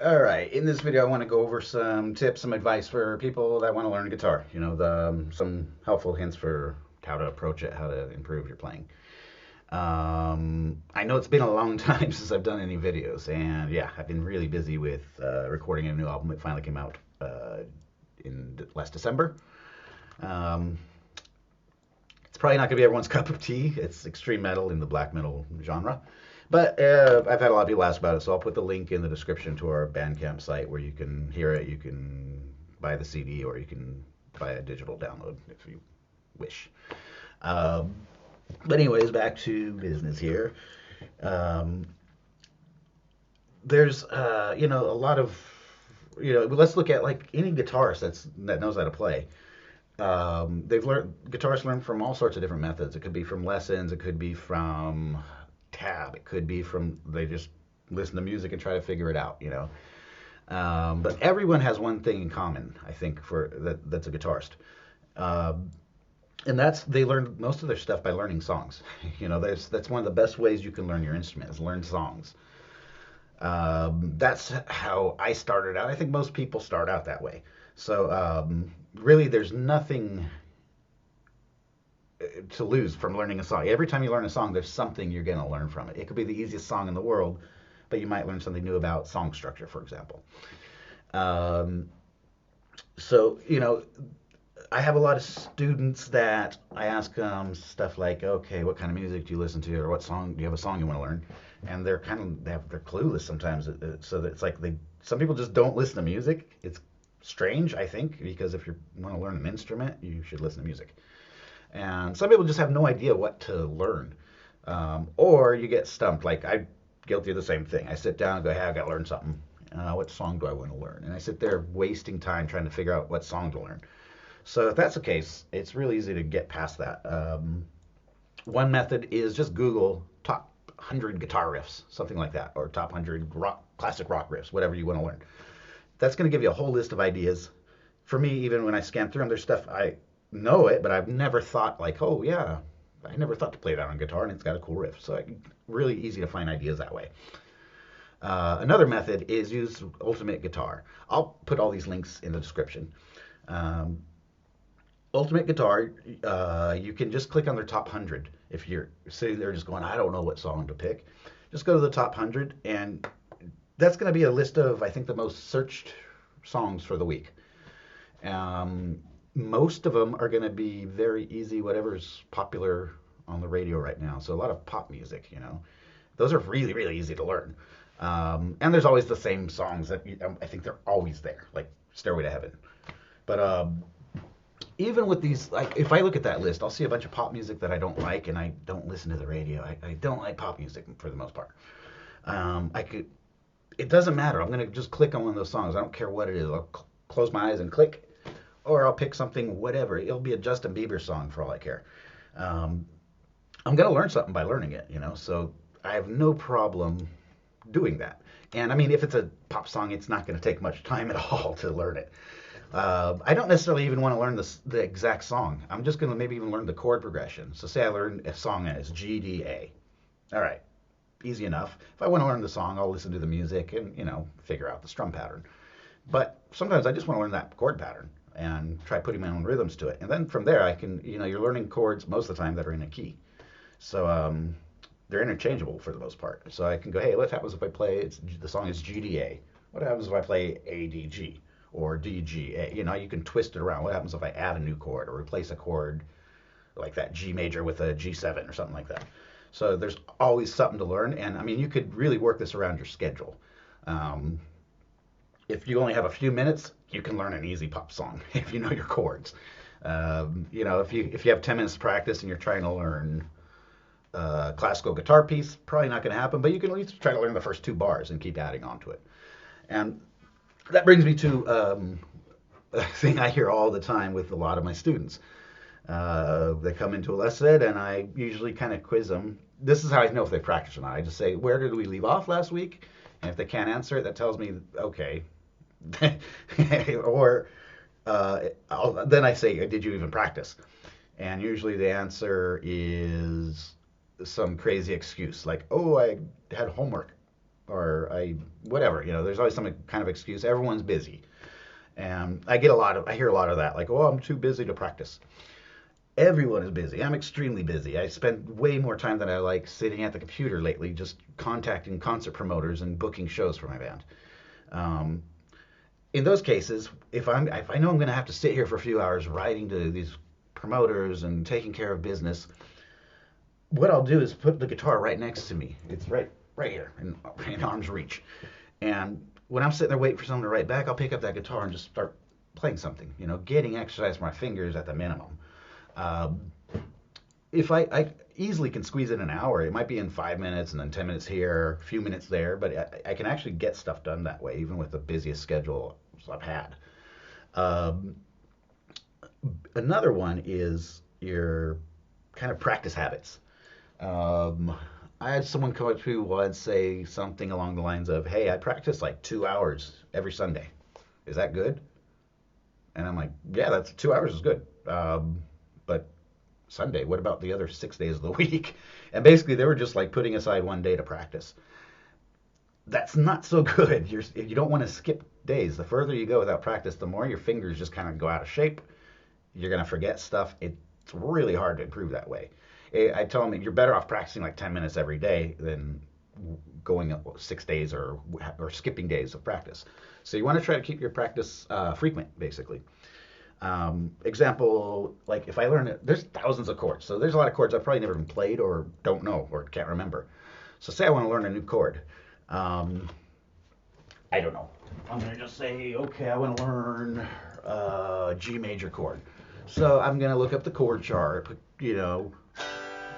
All right, in this video, I want to go over some tips, some advice for people that want to learn guitar. Some helpful hints for how to approach it, how to improve your playing. I know it's been a long time since I've done any videos, and yeah, I've been really busy with recording a new album. It finally came out in last December. Um, it's probably not going to be everyone's cup of tea. It's extreme metal in the black metal genre. But I've had a lot of people ask about it, so I'll put the link in the description to our Bandcamp site where you can hear it. You can buy the CD or you can buy a digital download if you wish. Um, but anyways, back to business here. Um, there's a lot of let's look at like any guitarist that knows how to play. They've learned guitarists learn from all sorts of different methods. It could be from lessons. It could be from tab. It could be from they just listen to music and try to figure it out. But everyone has one thing in common, I think, for that's a guitarist, um, and that's they learn most of their stuff by learning songs. That's one of the best ways you can learn your instrument is learn songs. That's how I started out. I think most people start out that way. So really, there's nothing to lose from learning a song. Every time you learn a song, there's something you're going to learn from it. It could be the easiest song in the world, but you might learn something new about song structure, for example. Um, so, I have a lot of students that I ask stuff like, okay, what kind of music do you listen to, or what song do you have a song you want to learn? And they're clueless sometimes. So that it's like some people just don't listen to music. It's strange, I think, because if you want to learn an instrument, you should listen to music. And some people just have no idea what to learn. Or you get stumped. Like I'm guilty of the same thing. I sit down and go, hey, I got to learn something. What song do I want to learn? And I sit there wasting time trying to figure out what song to learn. So if that's the case, it's really easy to get past that. One method is just Google top 100 guitar riffs, something like that, or top 100 classic rock riffs, whatever you want to learn. That's going to give you a whole list of ideas. For me, even when I scan through them, there's stuff I know it, but I've never thought like, oh yeah, I never thought to play that on guitar, and it's got a cool riff. So really easy to find ideas that way. Another method is use Ultimate Guitar. I'll put all these links in the description. Um, Ultimate Guitar, you can just click on their top 100. If you're sitting there just going, I don't know what song to pick, just go to the top 100, and that's going to be a list of, I think, the most searched songs for the week. Um, Most of them are going to be very easy, whatever's popular on the radio right now. So a lot of pop music. Those are really, really easy to learn. And there's always the same songs that I think they're always there, like Stairway to Heaven. But even with these, like if I look at that list, I'll see a bunch of pop music that I don't like, and I don't listen to the radio. I don't like pop music for the most part. I could. It doesn't matter. I'm gonna just click on one of those songs. I don't care what it is. I'll close my eyes and click, or I'll pick something, whatever. It'll be a Justin Bieber song for all I care. Um, I'm gonna learn something by learning it. So I have no problem doing that. And I mean, if it's a pop song, it's not going to take much time at all to learn it. I don't necessarily even want to learn the exact song. I'm just going to maybe even learn the chord progression. So say I learn a song as G D A. All right, easy enough. If I want to learn the song, I'll listen to the music and figure out the strum pattern. But sometimes I just want to learn that chord pattern and try putting my own rhythms to it. And then from there, I can you're learning chords most of the time that are in a key. So they're interchangeable for the most part. So I can go, hey, what happens if I play? The song is GDA. What happens if I play ADG or DGA? You can twist it around. What happens if I add a new chord or replace a chord like that G major with a G7 or something like that? So there's always something to learn, and I mean you could really work this around your schedule. Um, if you only have a few minutes, you can learn an easy pop song if you know your chords. If you have 10 minutes to practice and you're trying to learn classical guitar piece, probably not going to happen, but you can at least try to learn the first two bars and keep adding on to it. And that brings me to a thing I hear all the time with a lot of my students. They come into a lesson, and I usually kind of quiz them. This is how I know if they practice or not. I just say, where did we leave off last week? And if they can't answer it, that tells me, okay. or then I say, did you even practice? And usually the answer is some crazy excuse like, oh, I had homework. or I whatever. There's always some kind of excuse. Everyone's busy, and I hear a lot of that, like, oh, I'm too busy to practice. Everyone is busy. I'm extremely busy. I spend way more time than I like sitting at the computer lately, just contacting concert promoters and booking shows for my band. Um, in those cases, if I know I'm going to have to sit here for a few hours writing to these promoters and taking care of business, what I'll do is put the guitar right next to me. It's right here in arm's reach. And when I'm sitting there waiting for someone to write back, I'll pick up that guitar and just start playing something. Getting exercise for my fingers at the minimum. Um, if I easily can squeeze in an hour, it might be in 5 minutes and then 10 minutes here, a few minutes there, but I can actually get stuff done that way, even with the busiest schedule I've had. Um, Another one is your kind of practice habits. Um, I had someone come up to me once say something along the lines of, "Hey, I practice like 2 hours every Sunday. Is that good?" And I'm like, "Yeah, that's 2 hours is good. But Sunday, what about the other 6 days of the week?" And basically, they were just like putting aside one day to practice. That's not so good. You don't want to skip days. The further you go without practice, the more your fingers just kind of go out of shape. You're going to forget stuff. It's really hard to improve that way. I tell them you're better off practicing like 10 minutes every day than going 6 days or skipping days of practice. So you want to try to keep your practice frequent, basically. Example, like if I learn it, there's thousands of chords. So there's a lot of chords I've probably never even played or don't know or can't remember. So say I want to learn a new chord. Um, I don't know. I'm going to just say, okay, I want to learn G major chord. So I'm going to look up the chord chart,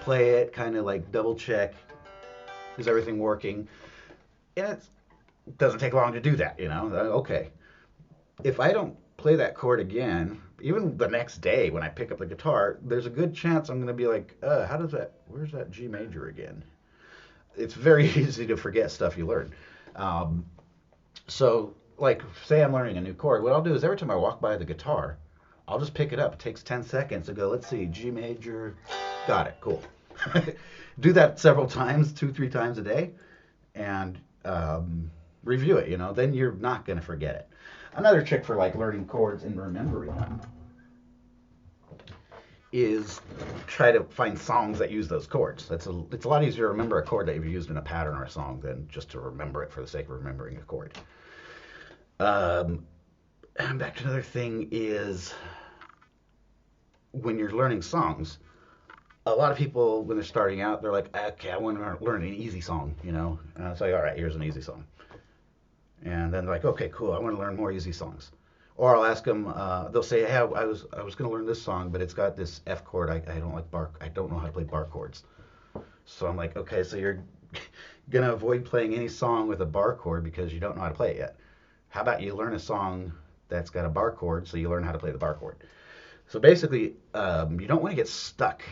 play it, kind of like double check, is everything working? And it doesn't take long to do that. Okay. If I don't play that chord again, even the next day when I pick up the guitar, there's a good chance I'm going to be like, where's that G major again? It's very easy to forget stuff you learn. Um, so, like, say I'm learning a new chord, what I'll do is every time I walk by the guitar, I'll just pick it up. It takes 10 seconds to go, let's see, G major, got it, cool. Do that several times, 2, 3 times a day, and review it, then you're not going to forget it. Another trick for like learning chords and remembering them is try to find songs that use those chords. It's a lot easier to remember a chord that you've used in a pattern or a song than just to remember it for the sake of remembering a chord. And back to another thing is when you're learning songs, a lot of people when they're starting out, they're like, okay, I want to learn an easy song, And it's like, all right, here's an easy song. And then they're like, okay, cool, I want to learn more easy songs. Or I'll ask them, they'll say, hey, I was going to learn this song, but it's got this F chord. I don't like bar. I don't know how to play bar chords. So I'm like, okay, so you're going to avoid playing any song with a bar chord because you don't know how to play it yet. How about you learn a song that's got a bar chord so you learn how to play the bar chord? So basically, you don't want to get stuck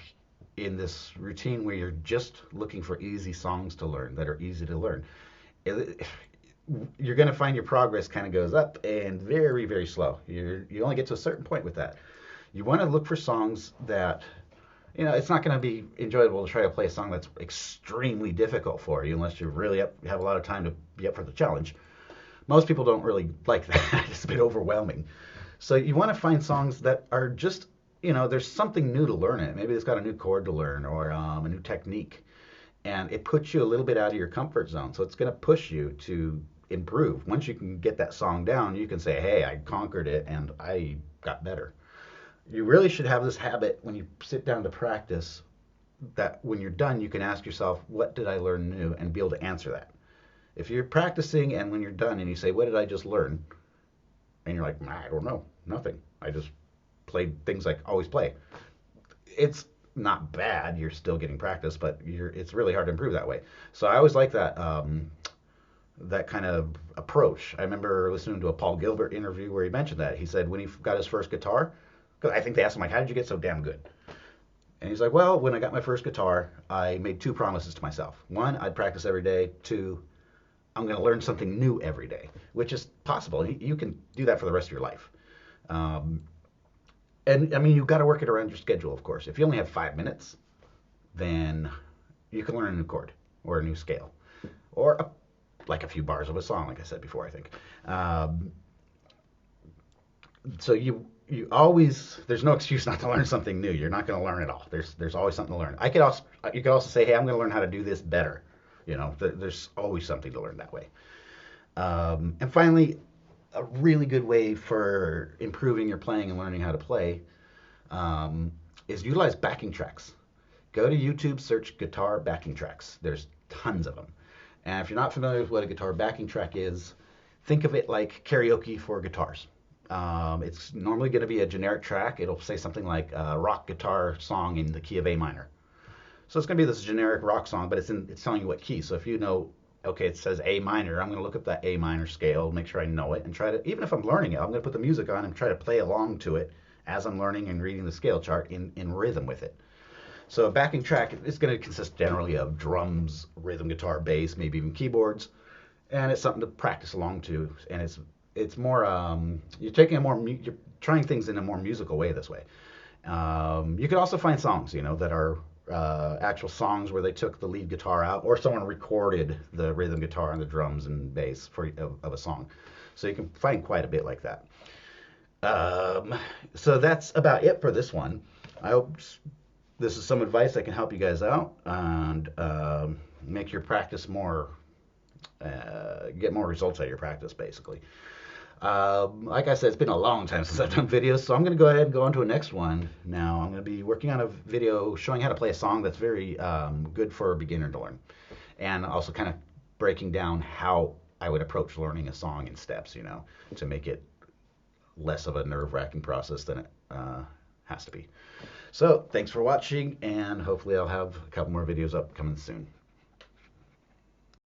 in this routine where you're just looking for easy songs to learn that are easy to learn. You're going to find your progress kind of goes up and very, very slow. You only get to a certain point with that. You want to look for songs that, it's not going to be enjoyable to try to play a song that's extremely difficult for you unless you really have a lot of time to be up for the challenge. Most people don't really like that. It's a bit overwhelming. So you want to find songs that are just, there's something new to learn in it. Maybe it's got a new chord to learn or a new technique. And it puts you a little bit out of your comfort zone. So it's going to push you to improve. Once you can get that song down, you can say, hey, I conquered it and I got better. You really should have this habit when you sit down to practice that when you're done, you can ask yourself, what did I learn new? And be able to answer that. If you're practicing and when you're done and you say, what did I just learn? And you're like, I don't know, nothing. I just played things like always play. It's not bad. You're still getting practice, but it's really hard to improve that way. So I always like that kind of approach. I remember listening to a Paul Gilbert interview where he mentioned that. He said when he got his first guitar, because I think they asked him like, how did you get so damn good? And he's like, well, when I got my first guitar, I made 2 promises to myself. 1, I'd practice every day. 2, I'm going to learn something new every day, which is possible. You can do that for the rest of your life. And I mean, you've got to work it around your schedule, of course. If you only have 5 minutes, then you can learn a new chord or a new scale or like a few bars of a song, like I said before, I think. Um, so you always there's no excuse not to learn something new. You're not going to learn it all. There's always something to learn. I could also you could also say, hey, I'm going to learn how to do this better. There's always something to learn that way. And finally, a really good way for improving your playing and learning how to play is utilize backing tracks. Go to YouTube, search guitar backing tracks. There's tons of them. And if you're not familiar with what a guitar backing track is, think of it like karaoke for guitars. It's normally going to be a generic track. It'll say something like a rock guitar song in the key of A minor. So it's going to be this generic rock song, but it's telling you what key. So if you know, okay, it says A minor, I'm going to look up that A minor scale, make sure I know it, and try to, even if I'm learning it, I'm going to put the music on and try to play along to it as I'm learning and reading the scale chart in rhythm with it. So a backing track is going to consist generally of drums, rhythm guitar, bass, maybe even keyboards, and it's something to practice along to. And it's more you're trying things in a more musical way this way. You could also find songs, that are actual songs where they took the lead guitar out, or someone recorded the rhythm guitar and the drums and bass of a song. So you can find quite a bit like that. So that's about it for this one. I hope this is some advice that can help you guys out and make your practice get more results out of your practice, basically. Like I said, it's been a long time since I've done videos, so I'm going to go ahead and go on to a next one. Now, I'm going to be working on a video showing how to play a song that's very good for a beginner to learn, and also kind of breaking down how I would approach learning a song in steps, to make it less of a nerve-wracking process than it has to be. So, thanks for watching, and hopefully I'll have a couple more videos up coming soon.